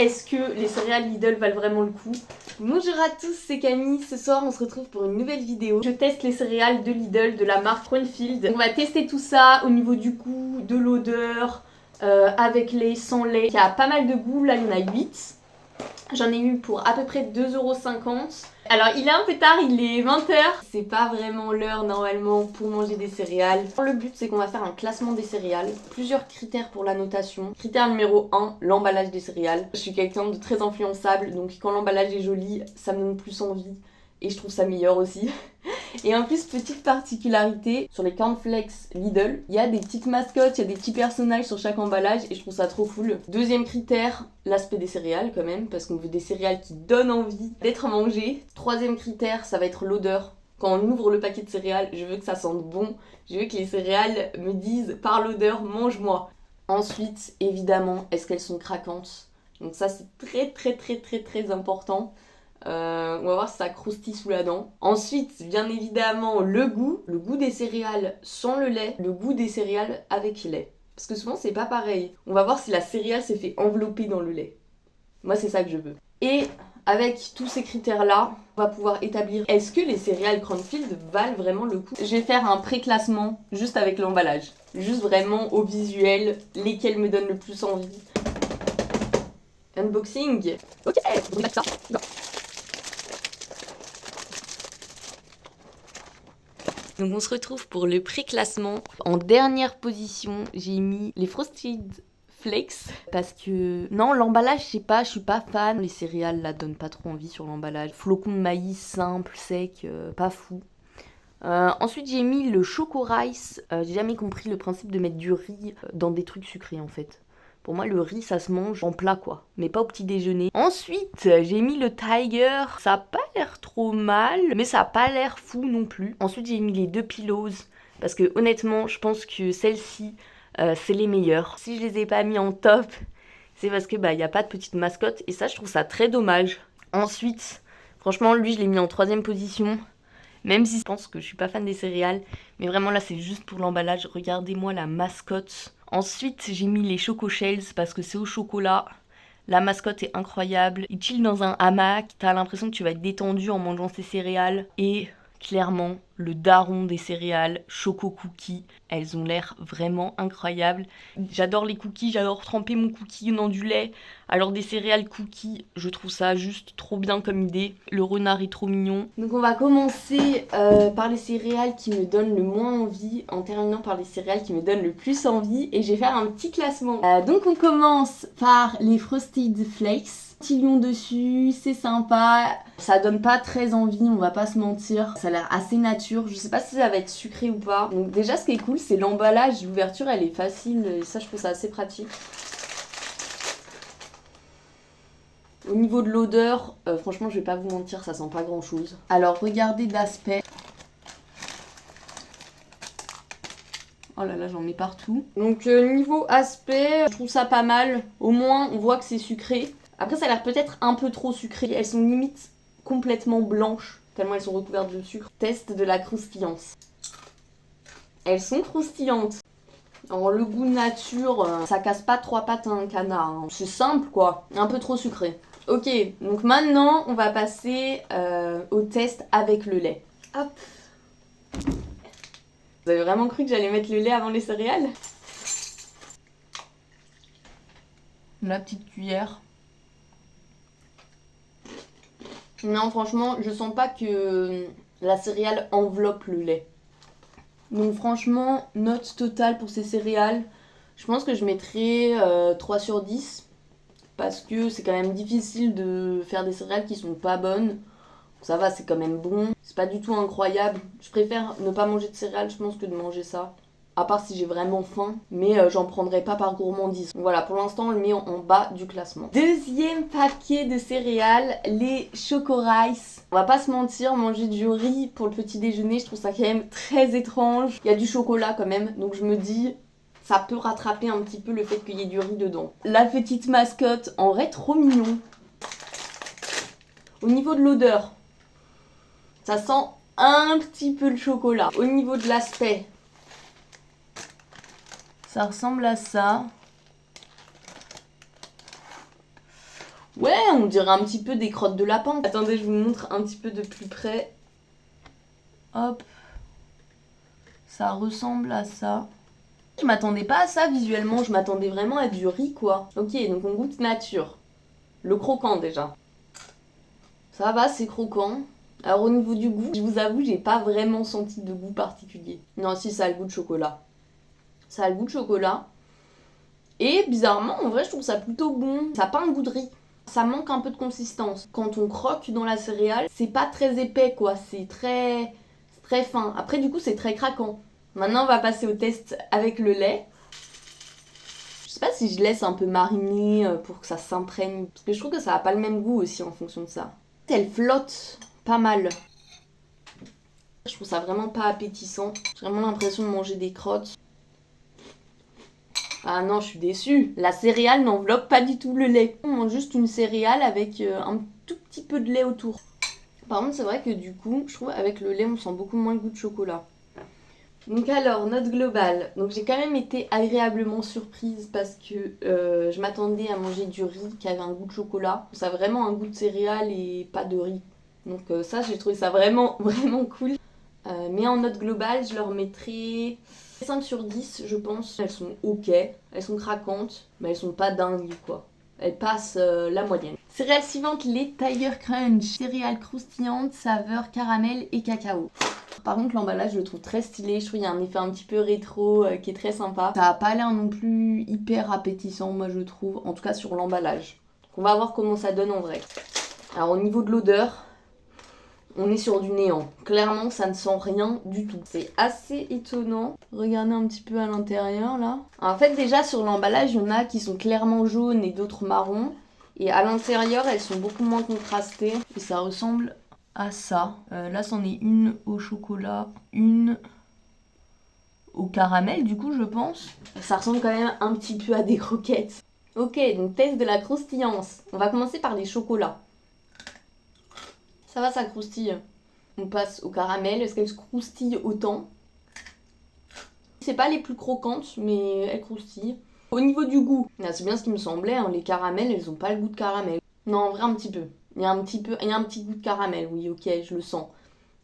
Est-ce que les céréales Lidl valent vraiment le coup? Bonjour à tous, c'est Camille. Ce soir, on se retrouve pour une nouvelle vidéo. Je teste les céréales de Lidl de la marque Cornfield. On va tester tout ça au niveau du goût, de l'odeur, avec lait, sans lait. Il y a pas mal de goûts, là il y en a 8. J'en ai eu pour à peu près 2,50 €. Alors il est un peu tard, il est 20 h. C'est pas vraiment l'heure normalement pour manger des céréales. Le but c'est qu'on va faire un classement des céréales. Plusieurs critères pour la notation. Critère numéro 1, l'emballage des céréales. Je suis quelqu'un de très influençable, donc quand l'emballage est joli, ça me donne plus envie. Et je trouve ça meilleur aussi. Et en plus, petite particularité, sur les cornflakes Lidl, il y a des petites mascottes, il y a des petits personnages sur chaque emballage et je trouve ça trop cool. Deuxième critère, l'aspect des céréales quand même, parce qu'on veut des céréales qui donnent envie d'être mangées. Troisième critère, ça va être l'odeur. Quand on ouvre le paquet de céréales, je veux que ça sente bon. Je veux que les céréales me disent par l'odeur, mange-moi. Ensuite, évidemment, est-ce qu'elles sont craquantes? Donc ça, c'est très important. On va voir si ça croustille sous la dent. Ensuite, bien évidemment, le goût des céréales sans le lait, le goût des céréales avec lait. Parce que souvent, c'est pas pareil. On va voir si la céréale s'est fait envelopper dans le lait. Moi, c'est ça que je veux. Et avec tous ces critères-là, on va pouvoir établir est-ce que les céréales Cornfield valent vraiment le coup. Je vais faire un pré-classement juste avec l'emballage. Juste vraiment au visuel, lesquels me donnent le plus envie. Unboxing. Ok, on va ça. Donc on se retrouve pour le pré-classement. En dernière position, j'ai mis les Frosted Flakes parce que non, l'emballage, je sais pas, je suis pas fan. Les céréales là donnent pas trop envie sur l'emballage. Flocons de maïs simple, sec, pas fou. Ensuite j'ai mis le Choco Rice. J'ai jamais compris le principe de mettre du riz dans des trucs sucrés en fait. Pour moi, le riz, ça se mange en plat, quoi. Mais pas au petit déjeuner. Ensuite, j'ai mis le Tiger. Ça a pas l'air trop mal, mais ça a pas l'air fou non plus. Ensuite, j'ai mis les deux Pillows. Parce que honnêtement, je pense que celles-ci, c'est les meilleures. Si je les ai pas mis en top, c'est parce que y a pas de petite mascotte. Et ça, je trouve ça très dommage. Ensuite, franchement, lui, je l'ai mis en 3e position. Même si je pense que je suis pas fan des céréales. Mais vraiment, là, c'est juste pour l'emballage. Regardez-moi la mascotte. Ensuite, j'ai mis les Choco Shells parce que c'est au chocolat. La mascotte est incroyable. Il chill dans un hamac. T'as l'impression que tu vas être détendu en mangeant ces céréales. Et clairement, le daron des céréales, Choco Cookie. Elles ont l'air vraiment incroyables. J'adore les cookies, j'adore tremper mon cookie dans du lait. Alors des céréales cookies, je trouve ça juste trop bien comme idée. Le renard est trop mignon. Donc on va commencer par les céréales qui me donnent le moins envie, en terminant par les céréales qui me donnent le plus envie. Et je vais faire un petit classement. Donc on commence par les Frosted Flakes. Petit lion dessus, c'est sympa. Ça donne pas très envie, on va pas se mentir. Ça a l'air assez nature. Je sais pas si ça va être sucré ou pas. Donc déjà, ce qui est cool, c'est l'emballage. L'ouverture, elle est facile. Et ça, je trouve ça assez pratique. Au niveau de l'odeur, franchement, je vais pas vous mentir, ça sent pas grand chose. Alors, regardez d'aspect. Oh là là, j'en mets partout. Donc, niveau aspect, je trouve ça pas mal. Au moins, on voit que c'est sucré. Après, ça a l'air peut-être un peu trop sucré. Elles sont limite complètement blanches, tellement elles sont recouvertes de sucre. Test de la croustillance. Elles sont croustillantes. Alors, le goût nature, ça casse pas 3 pattes à un canard. Hein. C'est simple, quoi. Un peu trop sucré. Ok, donc maintenant, on va passer au test avec le lait. Hop. Vous avez vraiment cru que j'allais mettre le lait avant les céréales? La petite cuillère. Non, franchement, je sens pas que la céréale enveloppe le lait. Donc franchement, note totale pour ces céréales. Je pense que je mettrais 3 sur 10. Parce que c'est quand même difficile de faire des céréales qui sont pas bonnes. Ça va, c'est quand même bon. C'est pas du tout incroyable. Je préfère ne pas manger de céréales, je pense, que de manger ça. À part si j'ai vraiment faim, mais j'en prendrai pas par gourmandise. Donc voilà, pour l'instant, on le met en bas du classement. Deuxième paquet de céréales, les Choco Rice. On va pas se mentir, manger du riz pour le petit déjeuner, je trouve ça quand même très étrange. Il y a du chocolat quand même, donc je me dis, ça peut rattraper un petit peu le fait qu'il y ait du riz dedans. La petite mascotte, en vrai, trop mignon. Au niveau de l'odeur, ça sent un petit peu le chocolat. Au niveau de l'aspect, ça ressemble à ça. Ouais, on dirait un petit peu des crottes de lapin. Attendez, je vous montre un petit peu de plus près. Hop. Ça ressemble à ça. Je m'attendais pas à ça visuellement, je m'attendais vraiment à du riz quoi. Ok, donc on goûte nature. Le croquant déjà. Ça va, c'est croquant. Alors au niveau du goût, je vous avoue, j'ai pas vraiment senti de goût particulier. Non, si, ça a le goût de chocolat. Ça a le goût de chocolat. Et bizarrement, en vrai, je trouve ça plutôt bon. Ça n'a pas un goût de riz. Ça manque un peu de consistance. Quand on croque dans la céréale, c'est pas très épais quoi. C'est très fin. Après, du coup, c'est très craquant. Maintenant, on va passer au test avec le lait. Je sais pas si je laisse un peu mariner pour que ça s'imprègne. Parce que je trouve que ça n'a pas le même goût aussi en fonction de ça. Elle flotte pas mal. Je trouve ça vraiment pas appétissant. J'ai vraiment l'impression de manger des crottes. Ah non, je suis déçue. La céréale n'enveloppe pas du tout le lait. On mange juste une céréale avec un tout petit peu de lait autour. Par contre, c'est vrai que du coup, je trouve avec le lait, on sent beaucoup moins le goût de chocolat. Donc alors, note globale. Donc j'ai quand même été agréablement surprise parce que je m'attendais à manger du riz qui avait un goût de chocolat. Ça a vraiment un goût de céréales et pas de riz. Donc ça, j'ai trouvé ça vraiment, vraiment cool. Mais en note globale, je leur mettrai 5 sur 10, je pense. Elles sont ok, elles sont craquantes, mais elles sont pas dingues quoi. Elles passent la moyenne. Céréales suivantes, les Tiger Crunch. Céréales croustillantes, saveur caramel et cacao. Par contre, l'emballage, je le trouve très stylé. Je trouve qu'il y a un effet un petit peu rétro qui est très sympa. Ça a pas l'air non plus hyper appétissant, moi je trouve. En tout cas sur l'emballage. Donc on va voir comment ça donne en vrai. Alors au niveau de l'odeur, on est sur du néant. Clairement, ça ne sent rien du tout. C'est assez étonnant. Regardez un petit peu à l'intérieur là. En fait, déjà sur l'emballage, il y en a qui sont clairement jaunes et d'autres marrons. Et à l'intérieur, elles sont beaucoup moins contrastées. Et ça ressemble à ça. Là, c'en est une au chocolat, une au caramel, du coup, je pense. Ça ressemble quand même un petit peu à des croquettes. Ok, donc test de la croustillance. On va commencer par les chocolats. Ça va, ça croustille. On passe au caramel. Est-ce qu'elles croustillent autant? C'est pas les plus croquantes, mais elles croustillent. Au niveau du goût, c'est bien ce qui me semblait, hein, les caramels, elles ont pas le goût de caramel. Non, en vrai, un petit peu. Il y a un petit goût de caramel, oui, ok, je le sens.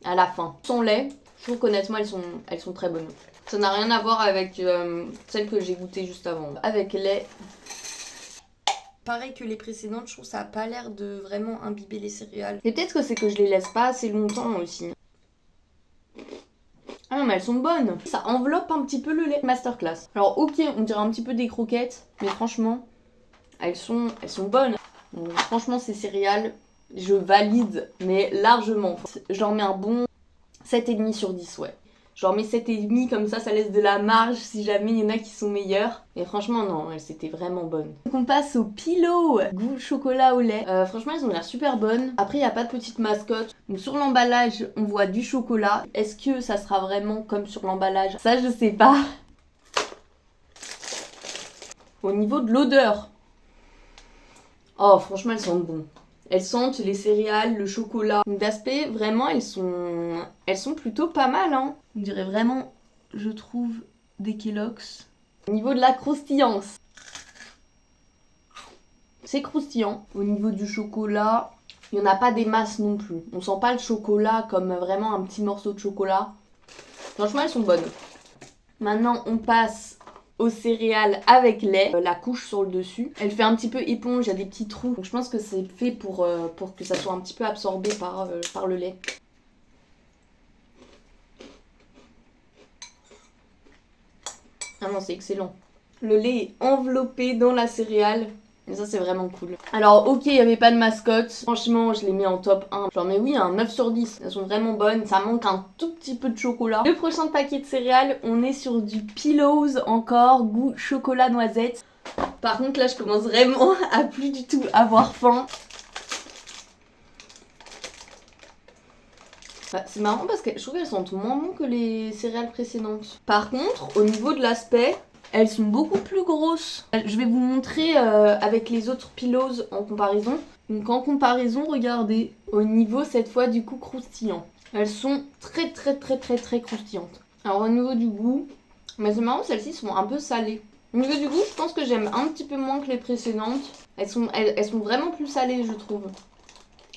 À la fin. Sans lait, je trouve qu'honnêtement, elles sont très bonnes. Ça n'a rien à voir avec celles que j'ai goûtées juste avant. Avec lait. Pareil que les précédentes, je trouve que ça n'a pas l'air de vraiment imbiber les céréales. Et peut-être que c'est que je les laisse pas assez longtemps aussi. Ah non, mais elles sont bonnes. Ça enveloppe un petit peu le lait. Masterclass. Alors ok, on dirait un petit peu des croquettes, mais franchement, elles sont bonnes. Donc, franchement, ces céréales, je valide, mais largement. Je leur mets un bon 7,5 sur 10, ouais. Je leur mets 7,5, comme ça laisse de la marge si jamais il y en a qui sont meilleurs. Et franchement, non, elles étaient vraiment bonnes. Donc on passe au Pillow, goût chocolat au lait. Franchement, elles ont l'air super bonnes. Après, il n'y a pas de petite mascotte. Donc sur l'emballage, on voit du chocolat. Est-ce que ça sera vraiment comme sur l'emballage? Ça, je sais pas. Au niveau de l'odeur. Oh, franchement, elles sentent bon. Elles sentent les céréales, le chocolat. D'aspect, vraiment, elles sont plutôt pas mal, hein. On dirait vraiment, je trouve, des Kellogg's. Au niveau de la croustillance, c'est croustillant. Au niveau du chocolat, il n'y en a pas des masses non plus. On sent pas le chocolat comme vraiment un petit morceau de chocolat. Franchement, elles sont bonnes. Maintenant, on passe aux céréales avec lait, la couche sur le dessus. Elle fait un petit peu éponge, il y a des petits trous. Donc je pense que c'est fait pour que ça soit un petit peu absorbé par le lait. Ah non, c'est excellent. Le lait est enveloppé dans la céréale. Et ça, c'est vraiment cool. Alors, ok, il n'y avait pas de mascotte. Franchement, je les mets en top 1. Genre, mais oui, un 9 sur 10. Elles sont vraiment bonnes. Ça manque un tout petit peu de chocolat. Le prochain paquet de céréales, on est sur du Pillows encore, goût chocolat noisette. Par contre, là, je commence vraiment à plus du tout avoir faim. C'est marrant parce que je trouve qu'elles sentent moins bon que les céréales précédentes. Par contre, au niveau de l'aspect, elles sont beaucoup plus grosses. Je vais vous montrer avec les autres Pillows en comparaison. Donc en comparaison, regardez, au niveau cette fois du coup croustillant. Elles sont très croustillantes. Alors au niveau du goût, mais c'est marrant, celles-ci sont un peu salées. Au niveau du goût, je pense que j'aime un petit peu moins que les précédentes. Elles sont vraiment plus salées, je trouve.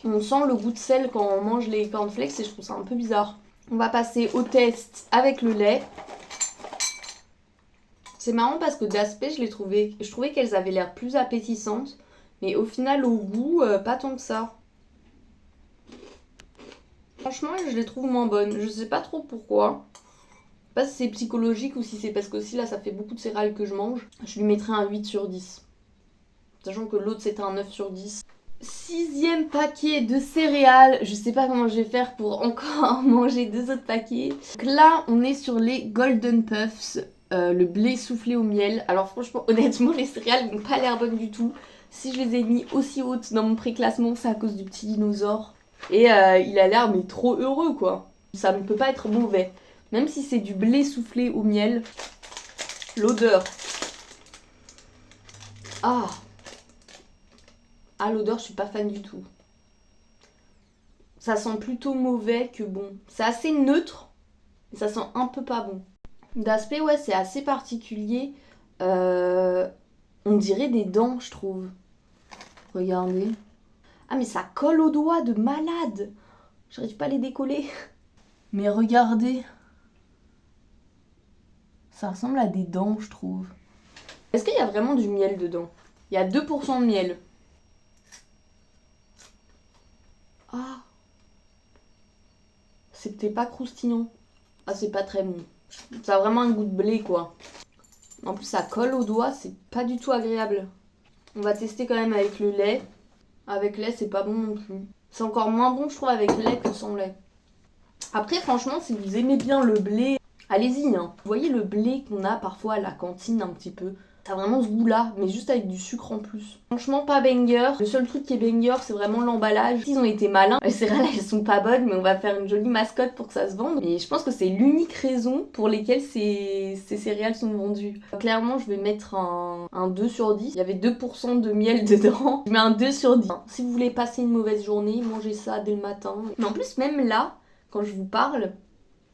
On sent le goût de sel quand on mange les cornflakes et je trouve ça un peu bizarre. On va passer au test avec le lait. C'est marrant parce que d'aspect, je trouvais qu'elles avaient l'air plus appétissantes. Mais au final, au goût, pas tant que ça. Franchement, je les trouve moins bonnes. Je sais pas trop pourquoi. Je sais pas si c'est psychologique ou si c'est parce que aussi là, ça fait beaucoup de céréales que je mange. Je lui mettrais un 8 sur 10. Sachant que l'autre, c'était un 9 sur 10. 6e paquet de céréales. Je sais pas comment je vais faire pour encore manger 2 autres paquets. Donc là, on est sur les Golden Puffs. Le blé soufflé au miel. Alors franchement, honnêtement, les céréales n'ont pas l'air bonnes du tout. Si je les ai mis aussi hautes dans mon pré-classement, c'est à cause du petit dinosaure. Et il a l'air mais trop heureux quoi. Ça ne peut pas être mauvais. Même si c'est du blé soufflé au miel. L'odeur. Ah, l'odeur, je suis pas fan du tout. Ça sent plutôt mauvais que bon. C'est assez neutre, mais ça sent un peu pas bon. D'aspect, ouais, c'est assez particulier. On dirait des dents, je trouve. Regardez. Ah, mais ça colle aux doigts de malade. J'arrive pas à les décoller. Mais regardez. Ça ressemble à des dents, je trouve. Est-ce qu'il y a vraiment du miel dedans? Il y a 2% de miel. Ah. C'était pas croustillant. Ah, c'est pas très bon. Ça a vraiment un goût de blé, quoi. En plus, ça colle aux doigts, c'est pas du tout agréable. On va tester quand même avec le lait. Avec lait, c'est pas bon non plus. C'est encore moins bon, je trouve, avec lait que sans lait. Après, franchement, si vous aimez bien le blé, allez-y, hein. Vous voyez le blé qu'on a parfois à la cantine un petit peu? Ça a vraiment ce goût-là, mais juste avec du sucre en plus. Franchement, pas banger. Le seul truc qui est banger, c'est vraiment l'emballage. Ils ont été malins. Les céréales, elles sont pas bonnes, mais on va faire une jolie mascotte pour que ça se vende. Et je pense que c'est l'unique raison pour lesquelles ces céréales sont vendues. Clairement, je vais mettre un 2 sur 10. Il y avait 2% de miel dedans. Je mets un 2 sur 10. Si vous voulez passer une mauvaise journée, mangez ça dès le matin. Mais en plus, même là, quand je vous parle,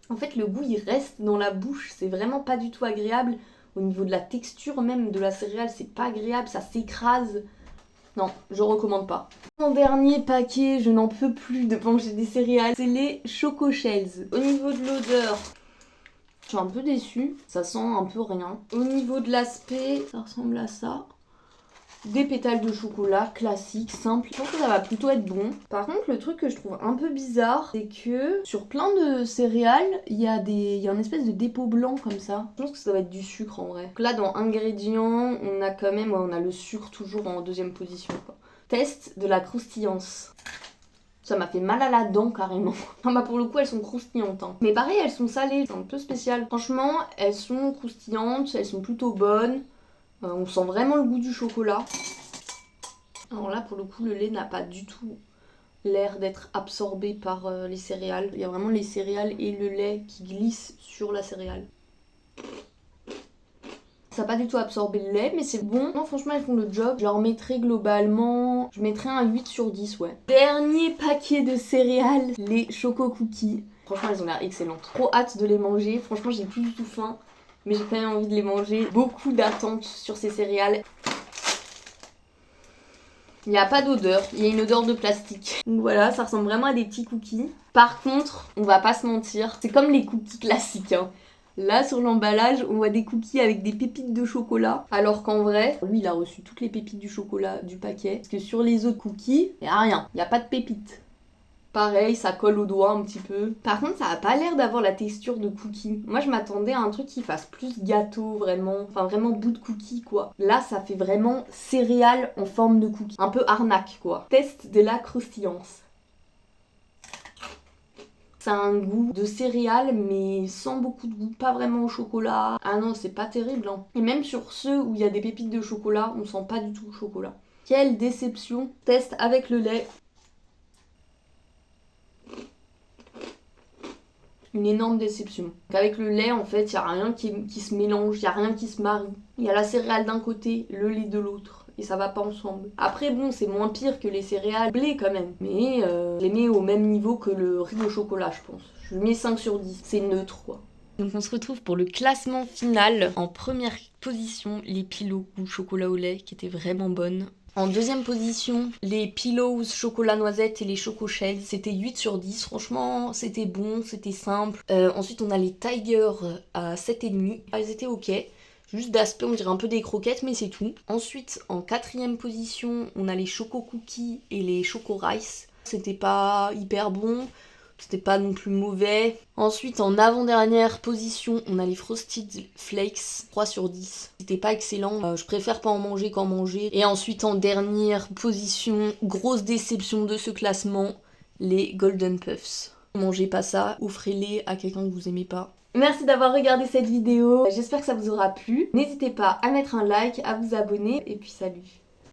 en fait, le goût, il reste dans la bouche. C'est vraiment pas du tout agréable. Au niveau de la texture même de la céréale, c'est pas agréable, ça s'écrase. Non, je recommande pas. Mon dernier paquet, je n'en peux plus de manger des céréales, c'est les Choco Shells. Au niveau de l'odeur, je suis un peu déçue, ça sent un peu rien. Au niveau de l'aspect, ça ressemble à ça. Des pétales de chocolat classiques, simples. Je pense que ça va plutôt être bon. Par contre, le truc que je trouve un peu bizarre, c'est que sur plein de céréales, il y a une espèce de dépôt blanc comme ça. Je pense que ça doit être du sucre en vrai. Donc là, dans ingrédients, on a quand même, on a le sucre toujours en 2e position, quoi. Test de la croustillance. Ça m'a fait mal à la dent carrément. Enfin, bah pour le coup, elles sont croustillantes, hein. Mais pareil, elles sont salées, c'est un peu spécial. Franchement, elles sont croustillantes, elles sont plutôt bonnes. On sent vraiment le goût du chocolat. Alors là, pour le coup, le lait n'a pas du tout l'air d'être absorbé par les céréales. Il y a vraiment les céréales et le lait qui glissent sur la céréale. Ça n'a pas du tout absorbé le lait, mais c'est bon. Non, franchement, elles font le job. Je leur mettrais globalement... Je mettrais un 8 sur 10, ouais. Dernier paquet de céréales, les Choco Cookies. Franchement, elles ont l'air excellentes. Trop hâte de les manger. Franchement, j'ai plus du tout faim. Mais j'ai quand même envie de les manger. Beaucoup d'attentes sur ces céréales. Il n'y a pas d'odeur, il y a une odeur de plastique. Donc voilà, ça ressemble vraiment à des petits cookies. Par contre, on va pas se mentir, c'est comme les cookies classiques, hein. Là, sur l'emballage, on voit des cookies avec des pépites de chocolat. Alors qu'en vrai, lui, il a reçu toutes les pépites du chocolat du paquet. Parce que sur les autres cookies, il n'y a rien. Il n'y a pas de pépites. Pareil, ça colle aux doigts un petit peu. Par contre, ça a pas l'air d'avoir la texture de cookie. Moi, je m'attendais à un truc qui fasse plus gâteau, vraiment. Enfin, vraiment bout de cookie, quoi. Là, ça fait vraiment céréales en forme de cookie. Un peu arnaque, quoi. Test de la croustillance. Ça a un goût de céréales, mais sans beaucoup de goût. Pas vraiment au chocolat. Ah non, c'est pas terrible, hein. Et même sur ceux où il y a des pépites de chocolat, on sent pas du tout le chocolat. Quelle déception. Test avec le lait. Une énorme déception. Donc avec le lait, en fait, il n'y a rien qui se mélange, il n'y a rien qui se marie. Il y a la céréale d'un côté, le lait de l'autre. Et ça va pas ensemble. Après, bon, c'est moins pire que les céréales blé quand même. Mais je les mets au même niveau que le riz au chocolat, je pense. Je mets 5 sur 10. C'est neutre, quoi. Donc on se retrouve pour le classement final. En première position, les Pillows goût chocolat au lait qui étaient vraiment bonnes. En deuxième position, les Pillows chocolat noisette et les Choco Shells. C'était 8 sur 10. Franchement, c'était bon, c'était simple. Ensuite, on a les Tiger à 7,5. Elles étaient ok. Juste d'aspect, on dirait un peu des croquettes, mais c'est tout. Ensuite, en quatrième position, on a les Choco Cookies et les Choco Rice. C'était pas hyper bon. C'était pas non plus mauvais. Ensuite, en avant-dernière position, on a les Frosted Flakes, 3 sur 10. C'était pas excellent. Je préfère pas en manger qu'en manger. Et ensuite, en dernière position, grosse déception de ce classement, les Golden Puffs. Mangez pas ça, offrez-les à quelqu'un que vous aimez pas. Merci d'avoir regardé cette vidéo. J'espère que ça vous aura plu. N'hésitez pas à mettre un like, à vous abonner et puis salut.